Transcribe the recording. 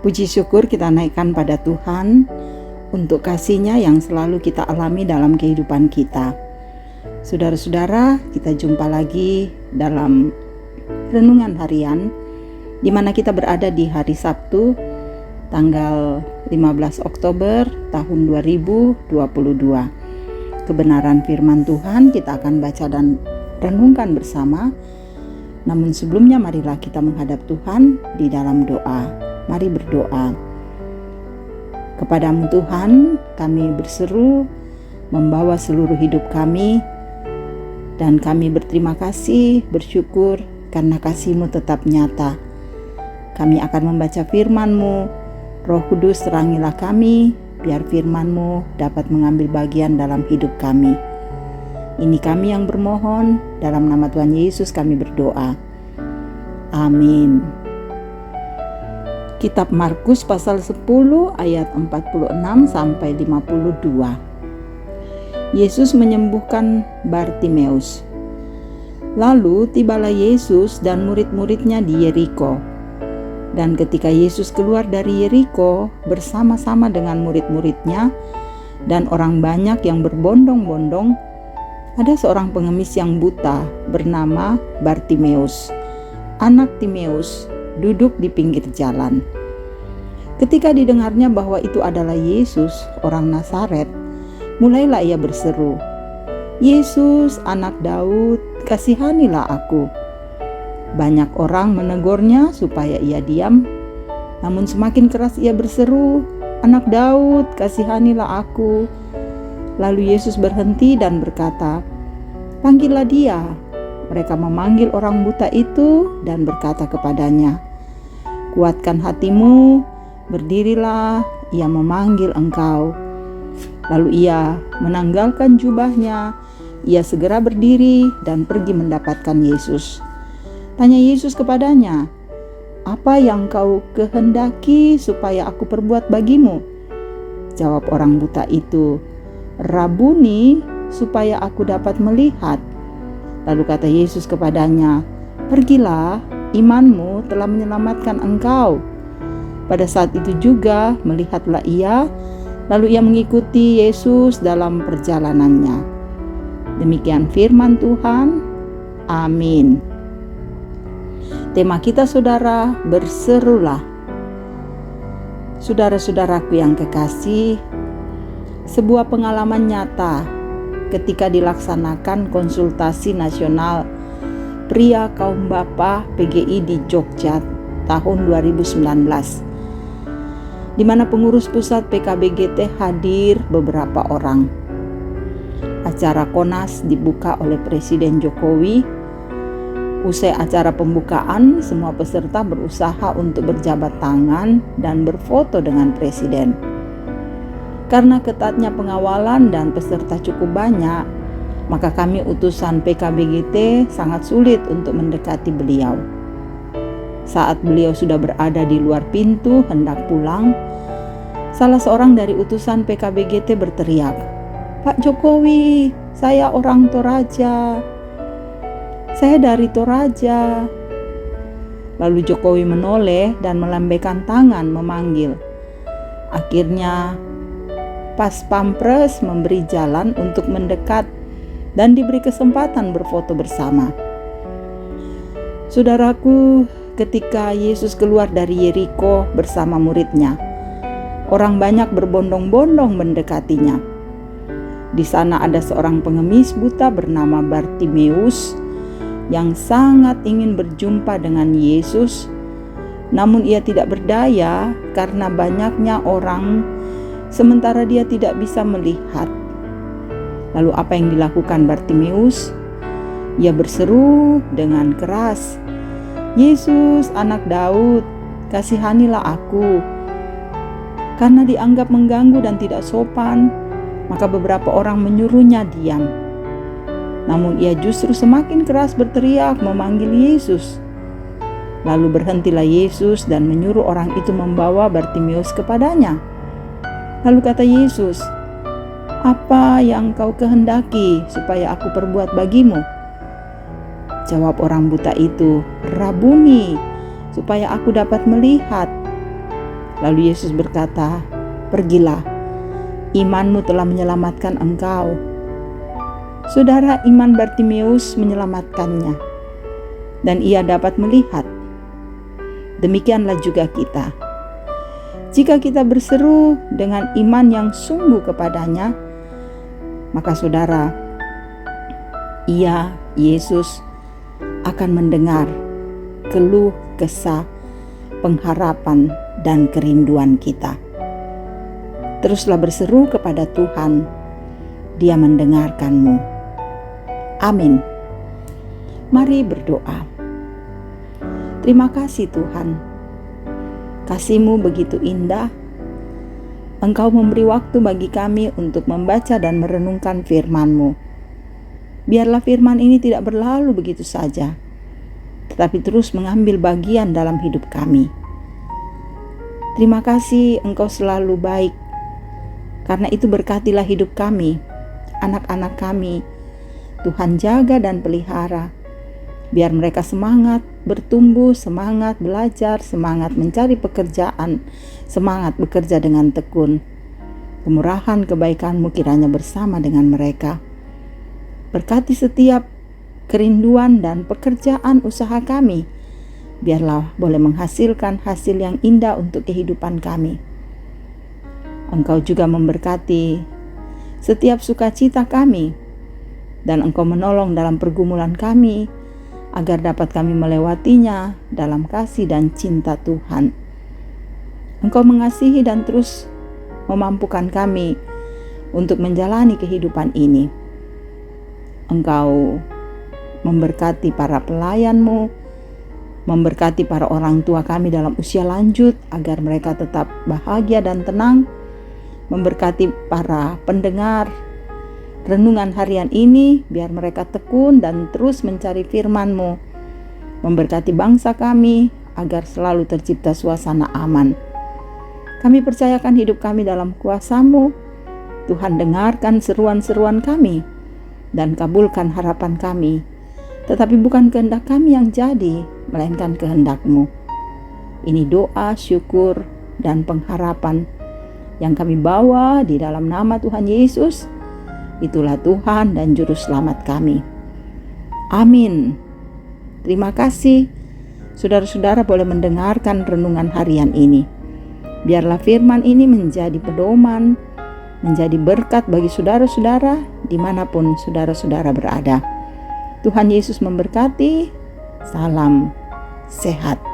Puji syukur kita naikkan pada Tuhan untuk kasih-Nya yang selalu kita alami dalam kehidupan kita. Saudara-saudara, kita jumpa lagi dalam renungan harian di mana kita berada di hari Sabtu tanggal 15 Oktober tahun 2022. Kebenaran firman Tuhan kita akan baca dan renungkan bersama. Namun sebelumnya marilah kita menghadap Tuhan di dalam doa. Mari berdoa. Kepadamu Tuhan, kami berseru membawa seluruh hidup kami, dan kami berterima kasih, bersyukur karena kasih-Mu tetap nyata. Kami akan membaca firman-Mu. Roh Kudus, terangilah kami, biar firman-Mu dapat mengambil bagian dalam hidup kami. Ini kami yang bermohon, dalam nama Tuhan Yesus kami berdoa. Amin. Kitab Markus pasal 10 ayat 46 sampai 52. Yesus menyembuhkan Bartimeus. Lalu tibalah Yesus dan murid-muridnya di Yeriko. Dan ketika Yesus keluar dari Yeriko bersama-sama dengan murid-muridnya dan orang banyak yang berbondong-bondong, ada seorang pengemis yang buta bernama Bartimeus, anak Timeus, duduk di pinggir jalan. Ketika didengarnya bahwa itu adalah Yesus, orang Nazaret, mulailah ia berseru, "Yesus, anak Daud, kasihanilah aku." Banyak orang menegurnya supaya ia diam, namun semakin keras ia berseru, "Anak Daud, kasihanilah aku." Lalu Yesus berhenti dan berkata, "Panggillah dia." Mereka memanggil orang buta itu dan berkata kepadanya, "Kuatkan hatimu, berdirilah, ia memanggil engkau." Lalu ia menanggalkan jubahnya, ia segera berdiri dan pergi mendapatkan Yesus. Tanya Yesus kepadanya, "Apa yang kau kehendaki supaya aku perbuat bagimu?" Jawab orang buta itu, "Rabuni, supaya aku dapat melihat." Lalu kata Yesus kepadanya, "Pergilah, imanmu telah menyelamatkan engkau." Pada saat itu juga melihatlah ia, lalu ia mengikuti Yesus dalam perjalanannya. Demikian firman Tuhan. Amin. Tema kita, saudara, berserulah. Saudara-saudaraku yang kekasih, sebuah pengalaman nyata ketika dilaksanakan konsultasi nasional pria kaum bapa PGI di Jogja tahun 2019, di mana pengurus pusat PKBGT hadir beberapa orang. Acara Konas dibuka oleh Presiden Jokowi. Usai acara pembukaan, semua peserta berusaha untuk berjabat tangan dan berfoto dengan Presiden. Karena ketatnya pengawalan dan peserta cukup banyak, maka kami utusan PKBGT sangat sulit untuk mendekati beliau. Saat beliau sudah berada di luar pintu hendak pulang, salah seorang dari utusan PKBGT berteriak, "Pak Jokowi, saya orang Toraja. Saya dari Toraja." Lalu Jokowi menoleh dan melambaikan tangan memanggil. Akhirnya Pas Pampres memberi jalan untuk mendekat dan diberi kesempatan berfoto bersama. Saudaraku, ketika Yesus keluar dari Yeriko bersama muridnya, orang banyak berbondong-bondong mendekatinya. Di sana ada seorang pengemis buta bernama Bartimeus yang sangat ingin berjumpa dengan Yesus, namun ia tidak berdaya karena banyaknya orang, sementara dia tidak bisa melihat. Lalu apa yang dilakukan Bartimeus? Ia berseru dengan keras, "Yesus, anak Daud, kasihanilah aku." Karena dianggap mengganggu dan tidak sopan, maka beberapa orang menyuruhnya diam. Namun ia justru semakin keras berteriak memanggil Yesus. Lalu berhentilah Yesus dan menyuruh orang itu membawa Bartimeus kepadanya. Lalu kata Yesus, "Apa yang kau kehendaki supaya aku perbuat bagimu?" Jawab orang buta itu, "Rabuni, supaya aku dapat melihat." Lalu Yesus berkata, "Pergilah, imanmu telah menyelamatkan engkau." Saudara, iman Bartimeus menyelamatkannya, dan ia dapat melihat. Demikianlah juga kita. Jika kita berseru dengan iman yang sungguh kepadanya, maka saudara, Yesus akan mendengar keluh kesah, pengharapan, dan kerinduan kita. Teruslah berseru kepada Tuhan, Dia mendengarkanmu. Amin. Mari berdoa. Terima kasih Tuhan. Kasih-Mu begitu indah. Engkau memberi waktu bagi kami untuk membaca dan merenungkan firman-Mu. Biarlah firman ini tidak berlalu begitu saja, tetapi terus mengambil bagian dalam hidup kami. Terima kasih Engkau selalu baik. Karena itu berkatilah hidup kami, anak-anak kami. Tuhan jaga dan pelihara. Biar mereka semangat bertumbuh, semangat belajar, semangat mencari pekerjaan, semangat bekerja dengan tekun. Kemurahan kebaikan-Mu kiranya bersama dengan mereka. Berkati setiap kerinduan dan pekerjaan usaha kami. Biarlah boleh menghasilkan hasil yang indah untuk kehidupan kami. Engkau juga memberkati setiap sukacita kami, dan Engkau menolong dalam pergumulan kami, agar dapat kami melewatinya dalam kasih dan cinta Tuhan. Engkau mengasihi dan terus memampukan kami untuk menjalani kehidupan ini. Engkau memberkati para pelayan-Mu, memberkati para orang tua kami dalam usia lanjut, agar mereka tetap bahagia dan tenang. Memberkati para pendengar renungan harian ini, biar mereka tekun dan terus mencari firman-Mu. Memberkati bangsa kami, agar selalu tercipta suasana aman. Kami percayakan hidup kami dalam kuasa-Mu. Tuhan, dengarkan seruan-seruan kami, dan kabulkan harapan kami. Tetapi bukan kehendak kami yang jadi, melainkan kehendak-Mu. Ini doa, syukur, dan pengharapan yang kami bawa di dalam nama Tuhan Yesus. Itulah Tuhan dan Juru Selamat kami. Amin. Terima kasih. Saudara-saudara boleh mendengarkan renungan harian ini. Biarlah firman ini menjadi pedoman, menjadi berkat bagi saudara-saudara dimanapun saudara-saudara berada. Tuhan Yesus memberkati. Salam sehat.